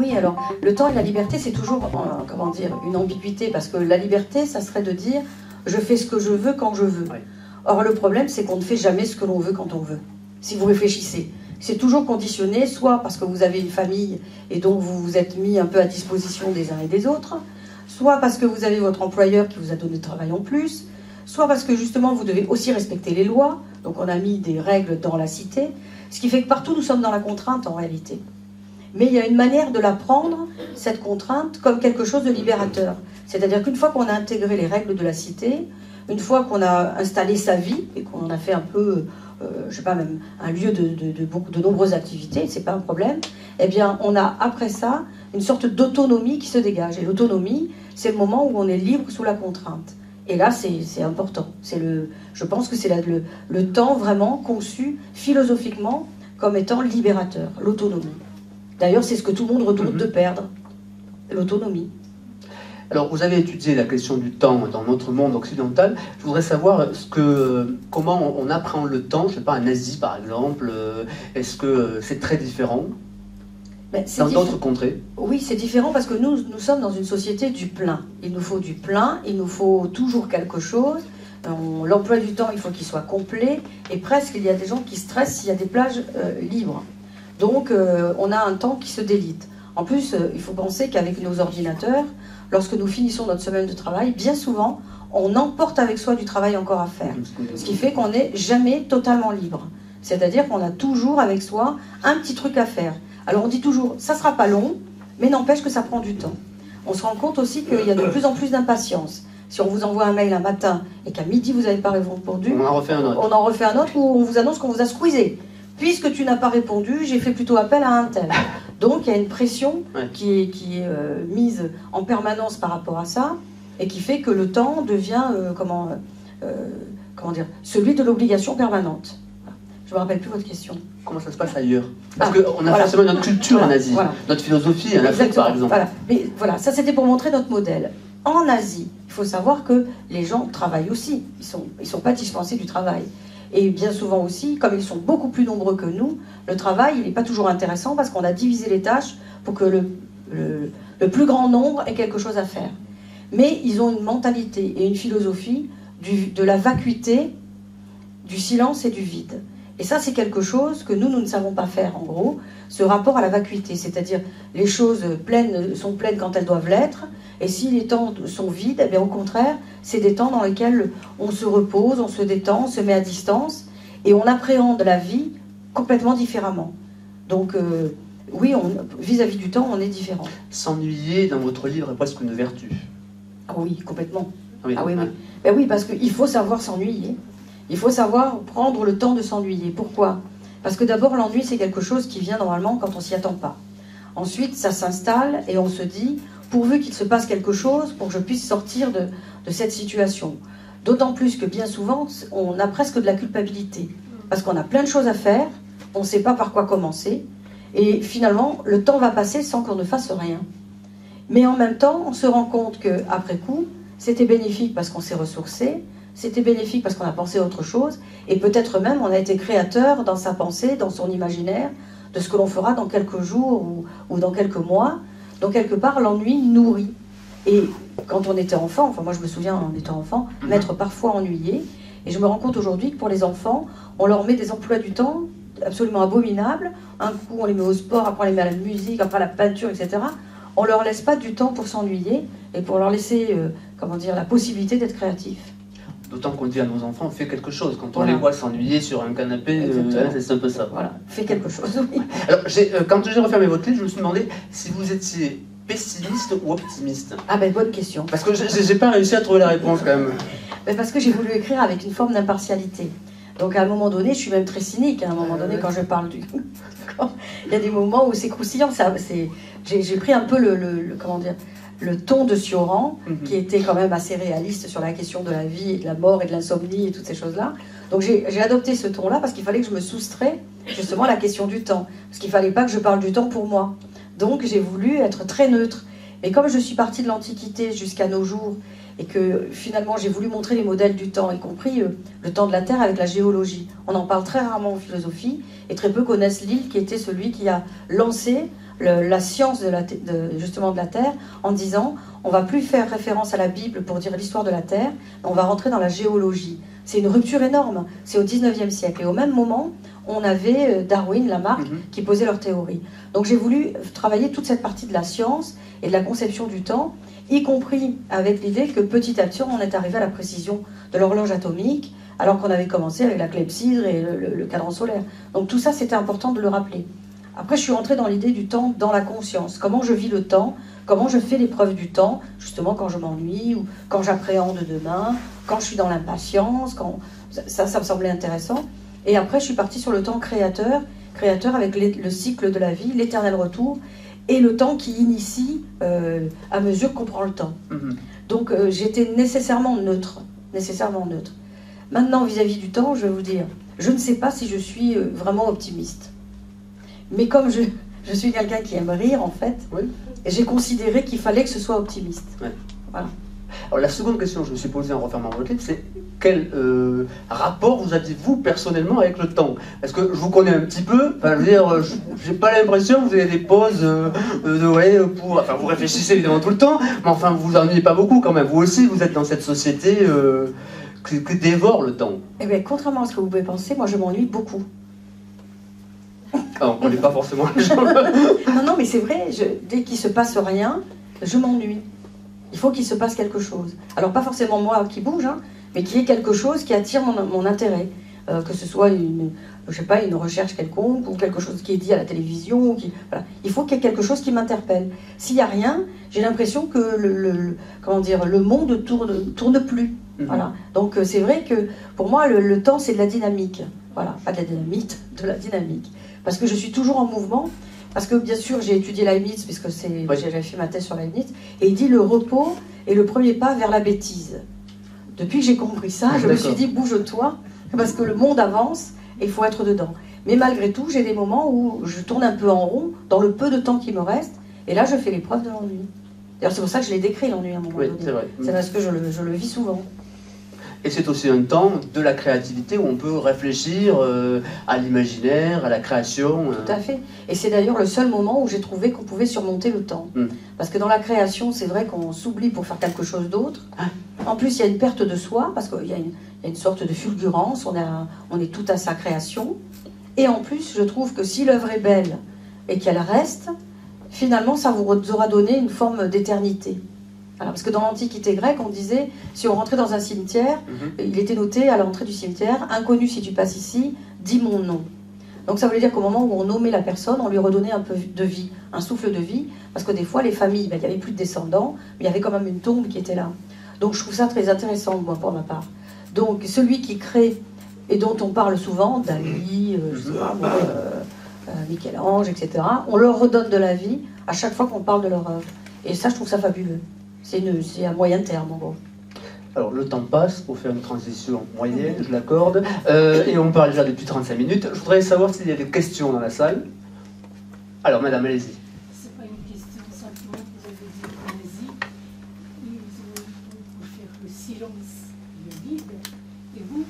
Oui, alors, le temps et la liberté, c'est toujours, comment dire, une ambiguïté, parce que la liberté, ça serait de dire, je fais ce que je veux quand je veux. Ouais. Or, le problème, c'est qu'on ne fait jamais ce que l'on veut quand on veut, si vous réfléchissez. C'est toujours conditionné, soit parce que vous avez une famille, et donc vous vous êtes mis un peu à disposition des uns et des autres, soit parce que vous avez votre employeur qui vous a donné du travail en plus, soit parce que justement vous devez aussi respecter les lois, donc on a mis des règles dans la cité, ce qui fait que partout nous sommes dans la contrainte en réalité. Mais il y a une manière de la prendre, cette contrainte, comme quelque chose de libérateur. C'est-à-dire qu'une fois qu'on a intégré les règles de la cité, une fois qu'on a installé sa vie, et qu'on en a fait un peu, je sais pas, même un lieu de nombreuses activités, c'est pas un problème, eh bien on a après ça une sorte d'autonomie qui se dégage. Et l'autonomie, c'est le moment où on est libre sous la contrainte. Et là, c'est important. Je pense que c'est le temps vraiment conçu philosophiquement comme étant libérateur, l'autonomie. D'ailleurs, c'est ce que tout le monde redoute de perdre, l'autonomie. Alors, vous avez étudié la question du temps dans notre monde occidental. Je voudrais savoir comment on appréhende le temps, je ne sais pas, en Asie par exemple. Est-ce que c'est très différent dans d'autres contrées? Oui, c'est différent parce que nous sommes dans une société du plein. Il nous faut du plein, il nous faut toujours quelque chose. L'emploi du temps, il faut qu'il soit complet. Et presque, il y a des gens qui stressent s'il y a des plages libres. Donc, on a un temps qui se délite. En plus, il faut penser qu'avec nos ordinateurs, lorsque nous finissons notre semaine de travail, bien souvent, on emporte avec soi du travail encore à faire. Ce qui fait qu'on n'est jamais totalement libre. C'est-à-dire qu'on a toujours avec soi un petit truc à faire. Alors on dit toujours, ça ne sera pas long, mais n'empêche que ça prend du temps. On se rend compte aussi qu'il y a de plus en plus d'impatience. Si on vous envoie un mail un matin et qu'à midi vous n'avez pas répondu, on en refait un autre. On en refait un autre où on vous annonce qu'on vous a squeezé. Puisque tu n'as pas répondu, j'ai fait plutôt appel à un tel. Donc il y a une pression qui est mise en permanence par rapport à ça, et qui fait que le temps devient, comment dire, celui de l'obligation permanente. Je ne me rappelle plus votre question. Comment ça se passe ailleurs? Parce qu'on a forcément notre culture en Asie, notre philosophie en Afrique par exemple. Voilà. Mais voilà, ça c'était pour montrer notre modèle. En Asie, il faut savoir que les gens travaillent aussi. Ils sont pas dispensés du travail. Et bien souvent aussi, comme ils sont beaucoup plus nombreux que nous, le travail, il n'est pas toujours intéressant parce qu'on a divisé les tâches pour que le plus grand nombre ait quelque chose à faire. Mais ils ont une mentalité et une philosophie de la vacuité, du silence et du vide. Et ça, c'est quelque chose que nous ne savons pas faire, en gros, ce rapport à la vacuité. C'est-à-dire, les choses pleines sont pleines quand elles doivent l'être, et si les temps sont vides, eh bien, au contraire, c'est des temps dans lesquels on se repose, on se détend, on se met à distance, et on appréhende la vie complètement différemment. Donc, oui, vis-à-vis du temps, on est différent. S'ennuyer, dans votre livre, est presque une vertu. Ah oui, complètement. Oui, ah oui, oui. Ben oui, parce qu'il faut savoir s'ennuyer. Il faut savoir prendre le temps de s'ennuyer. Pourquoi? Parce que d'abord, l'ennui, c'est quelque chose qui vient normalement quand on s'y attend pas. Ensuite, ça s'installe et on se dit, pourvu qu'il se passe quelque chose pour que je puisse sortir de cette situation. D'autant plus que bien souvent, on a presque de la culpabilité. Parce qu'on a plein de choses à faire, on ne sait pas par quoi commencer, et finalement, le temps va passer sans qu'on ne fasse rien. Mais en même temps, on se rend compte qu'après coup, c'était bénéfique parce qu'on s'est ressourcé, c'était bénéfique parce qu'on a pensé à autre chose, et peut-être même on a été créateur dans sa pensée, dans son imaginaire, de ce que l'on fera dans quelques jours ou dans quelques mois. Donc quelque part, l'ennui nourrit. Et quand on était enfant, enfin moi je me souviens en étant enfant, m'être parfois ennuyé, et je me rends compte aujourd'hui que pour les enfants, on leur met des emplois du temps absolument abominables. Un coup on les met au sport, après on les met à la musique, après à la peinture, etc. On ne leur laisse pas du temps pour s'ennuyer, et pour leur laisser, comment dire, la possibilité d'être créatif. D'autant qu'on dit à nos enfants, fais quelque chose. Quand on les voit s'ennuyer sur un canapé, c'est un peu ça. Voilà, fais quelque chose, oui. Alors, quand j'ai refermé votre livre, je me suis demandé si vous étiez pessimiste ou optimiste. Ah ben, bonne question. Parce que j'ai pas réussi à trouver la réponse quand même. Ben, parce que j'ai voulu écrire avec une forme d'impartialité. Donc à un moment donné, je suis même très cynique, à un moment donné, quand je parle du... Il y a des moments où c'est croustillant. J'ai pris un peu comment dire, le ton de Cioran, qui était quand même assez réaliste sur la question de la vie et de la mort et de l'insomnie et toutes ces choses-là. Donc j'ai adopté ce ton-là parce qu'il fallait que je me soustrais justement à la question du temps. Parce qu'il ne fallait pas que je parle du temps pour moi. Donc j'ai voulu être très neutre. Et comme je suis partie de l'Antiquité jusqu'à nos jours, et que finalement j'ai voulu montrer les modèles du temps, y compris le temps de la Terre avec la géologie. On en parle très rarement en philosophie, et très peu connaissent Lyell, qui était celui qui a lancé la science justement de la Terre en disant on va plus faire référence à la Bible pour dire l'histoire de la Terre, on va rentrer dans la géologie. C'est une rupture énorme, c'est au 19e siècle. Et au même moment, on avait Darwin, Lamarck, qui posaient leurs théories. Donc j'ai voulu travailler toute cette partie de la science et de la conception du temps, y compris avec l'idée que petit à petit, on est arrivé à la précision de l'horloge atomique, alors qu'on avait commencé avec la clepsydre et le cadran solaire. Donc tout ça, c'était important de le rappeler. Après, je suis rentrée dans l'idée du temps, dans la conscience. Comment je vis le temps, comment je fais l'épreuve du temps, justement quand je m'ennuie, ou quand j'appréhende demain, quand je suis dans l'impatience, ça me semblait intéressant. Et après, je suis partie sur le temps créateur avec le cycle de la vie, l'éternel retour, et le temps qui initie à mesure qu'on prend le temps. Donc j'étais nécessairement neutre. Maintenant, vis-à-vis du temps, je vais vous dire, je ne sais pas si je suis vraiment optimiste. Mais comme je suis quelqu'un qui aime rire, en fait, oui. J'ai considéré qu'il fallait que ce soit optimiste. Ouais. Voilà. Alors la seconde question que je me suis posée en refermant votre livre, c'est quel rapport vous aviez-vous personnellement avec le temps? Parce que je vous connais un petit peu, enfin, je veux dire, j'ai pas l'impression que vous avez des pauses enfin vous réfléchissez évidemment tout le temps, mais enfin vous vous ennuyez pas beaucoup quand même. Vous aussi, vous êtes dans cette société qui dévore le temps. Eh bien, contrairement à ce que vous pouvez penser, moi je m'ennuie beaucoup. Ah, on ne connaît pas forcément les gens. Non, mais c'est vrai, dès qu'il se passe rien, je m'ennuie. Il faut qu'il se passe quelque chose. Alors pas forcément moi qui bouge, hein, mais qu'il y ait quelque chose qui attire mon intérêt. Que ce soit une recherche quelconque, ou quelque chose qui est dit à la télévision. Voilà. Il faut qu'il y ait quelque chose qui m'interpelle. S'il n'y a rien, j'ai l'impression que le monde tourne plus. Voilà. Donc c'est vrai que pour moi, le temps, c'est de la dynamique. Voilà, pas de la dynamite, de la dynamique. Parce que je suis toujours en mouvement. Parce que bien sûr, j'ai étudié Leibniz, puisque j'avais fait ma thèse sur Leibniz, et il dit le repos est le premier pas vers la bêtise. Depuis que j'ai compris ça, je me suis dit bouge-toi, parce que le monde avance et il faut être dedans. Mais malgré tout, j'ai des moments où je tourne un peu en rond, dans le peu de temps qui me reste, et là je fais l'épreuve de l'ennui. D'ailleurs, c'est pour ça que je l'ai décrit, l'ennui, à un moment donné. C'est vrai. C'est parce que je le vis souvent. Et c'est aussi un temps de la créativité où on peut réfléchir à l'imaginaire, à la création. Tout à fait. Et c'est d'ailleurs le seul moment où j'ai trouvé qu'on pouvait surmonter le temps. Parce que dans la création, c'est vrai qu'on s'oublie pour faire quelque chose d'autre. En plus, il y a une perte de soi, parce qu'il y a une sorte de fulgurance, on est tout à sa création. Et en plus, je trouve que si l'œuvre est belle et qu'elle reste, finalement, ça vous aura donné une forme d'éternité. Alors, parce que dans l'Antiquité grecque, on disait, si on rentrait dans un cimetière, il était noté à l'entrée du cimetière, inconnu si tu passes ici, dis mon nom. Donc ça voulait dire qu'au moment où on nommait la personne, on lui redonnait un peu de vie, un souffle de vie, parce que des fois, les familles, il n'y avait plus de descendants, mais il y avait quand même une tombe qui était là. Donc je trouve ça très intéressant, moi, pour ma part. Donc celui qui crée, et dont on parle souvent, Dali, Michel-Ange, etc., on leur redonne de la vie à chaque fois qu'on parle de leur œuvre. Et ça, je trouve ça fabuleux. C'est à moyen terme, en gros. Alors, le temps passe pour faire une transition moyenne, je l'accorde. Et on parle déjà depuis 35 minutes. Je voudrais savoir s'il y a des questions dans la salle. Alors, madame, allez-y. C'est pas une question, simplement, vous avez dit poésie. Ils ont eu pour faire le silence, le vide. Et vous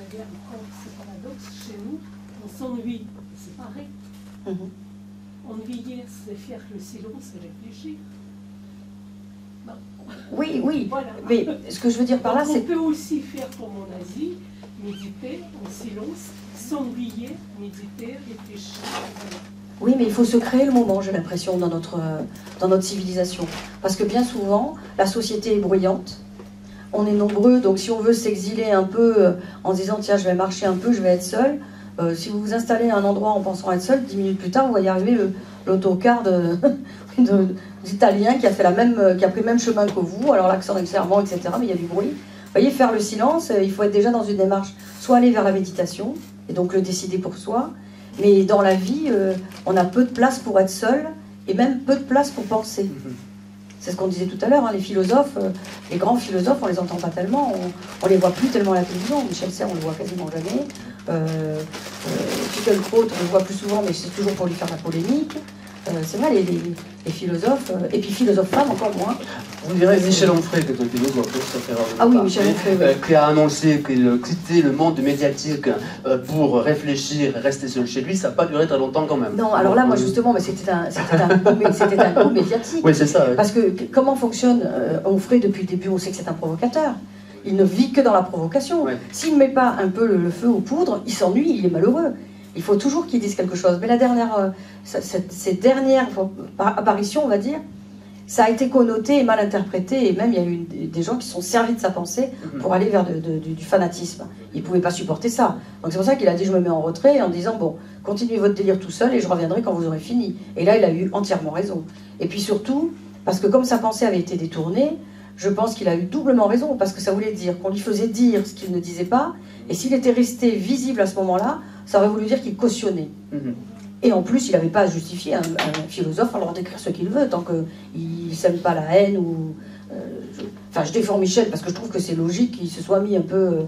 avez encore ce paradoxe. Chez nous, on s'ennuie. C'est pareil. Ennuyer, c'est faire le silence et réfléchir. Oui, oui, voilà. Mais ce que je veux dire par là, c'est... On peut aussi faire comme en Asie, méditer en silence, s'ennuyer, méditer, réfléchir. Voilà. Oui, mais il faut se créer le moment, j'ai l'impression, dans notre civilisation. Parce que bien souvent, la société est bruyante, on est nombreux, donc si on veut s'exiler un peu en se disant « tiens, je vais marcher un peu, je vais être seul », si vous vous installez à un endroit en pensant être seul, 10 minutes plus tard, vous voyez arriver l'autocar d'Italien qui a pris le même chemin que vous, alors l'accent est clairement, etc., mais il y a du bruit. Vous voyez, faire le silence, il faut être déjà dans une démarche, soit aller vers la méditation, et donc le décider pour soi, mais dans la vie, on a peu de place pour être seul, et même peu de place pour penser. C'est ce qu'on disait tout à l'heure, hein, les philosophes, les grands philosophes, on les entend pas tellement, on les voit plus tellement à la télévision. Michel Serres, on le voit quasiment jamais. Finkielkraut, on le voit plus souvent, mais c'est toujours pour lui faire la polémique. c'est vrai, les philosophes, et puis philosophes femmes encore moins. Vous direz Michel Onfray, qui est un philosophe, ça fait Ah oui, Michel Onfray, oui. Qui a annoncé qu'il quittait le monde médiatique pour réfléchir et rester seul chez lui, ça n'a pas duré très longtemps quand même. Non, alors là, moi justement, c'était un coup médiatique. Oui, c'est ça. Oui. Parce que comment fonctionne Onfray depuis le début? On sait que c'est un provocateur. Il ne vit que dans la provocation. Ouais. S'il ne met pas un peu le feu aux poudres, il s'ennuie, il est malheureux. Il faut toujours qu'il dise quelque chose. Mais la dernière, ces dernières apparitions, on va dire, ça a été connoté et mal interprété. Et même, il y a eu des gens qui se sont servis de sa pensée pour aller vers du fanatisme. Il ne pouvait pas supporter ça. Donc c'est pour ça qu'il a dit, je me mets en retrait, en disant, bon, continuez votre délire tout seul et je reviendrai quand vous aurez fini. Et là, il a eu entièrement raison. Et puis surtout, parce que comme sa pensée avait été détournée, je pense qu'il a eu doublement raison, parce que ça voulait dire qu'on lui faisait dire ce qu'il ne disait pas, et s'il était resté visible à ce moment-là, ça aurait voulu dire qu'il cautionnait. Et en plus, il n'avait pas à justifier. Un philosophe a le droit d'écrire ce qu'il veut, tant qu'il ne sème pas la haine. Enfin, je défends Michel, parce que je trouve que c'est logique qu'il se soit mis un peu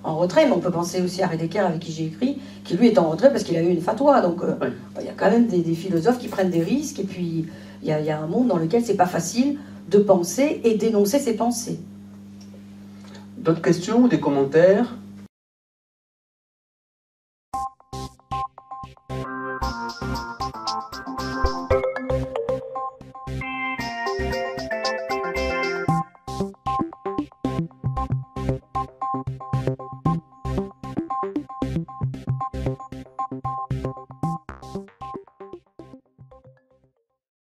en retrait, mais on peut penser aussi à Heidegger, avec qui j'ai écrit, qui lui est en retrait parce qu'il a eu une fatwa. Donc, il y a quand même des philosophes qui prennent des risques, et puis il y a un monde dans lequel c'est pas facile de penser et d'énoncer ses pensées. D'autres questions ou des commentaires?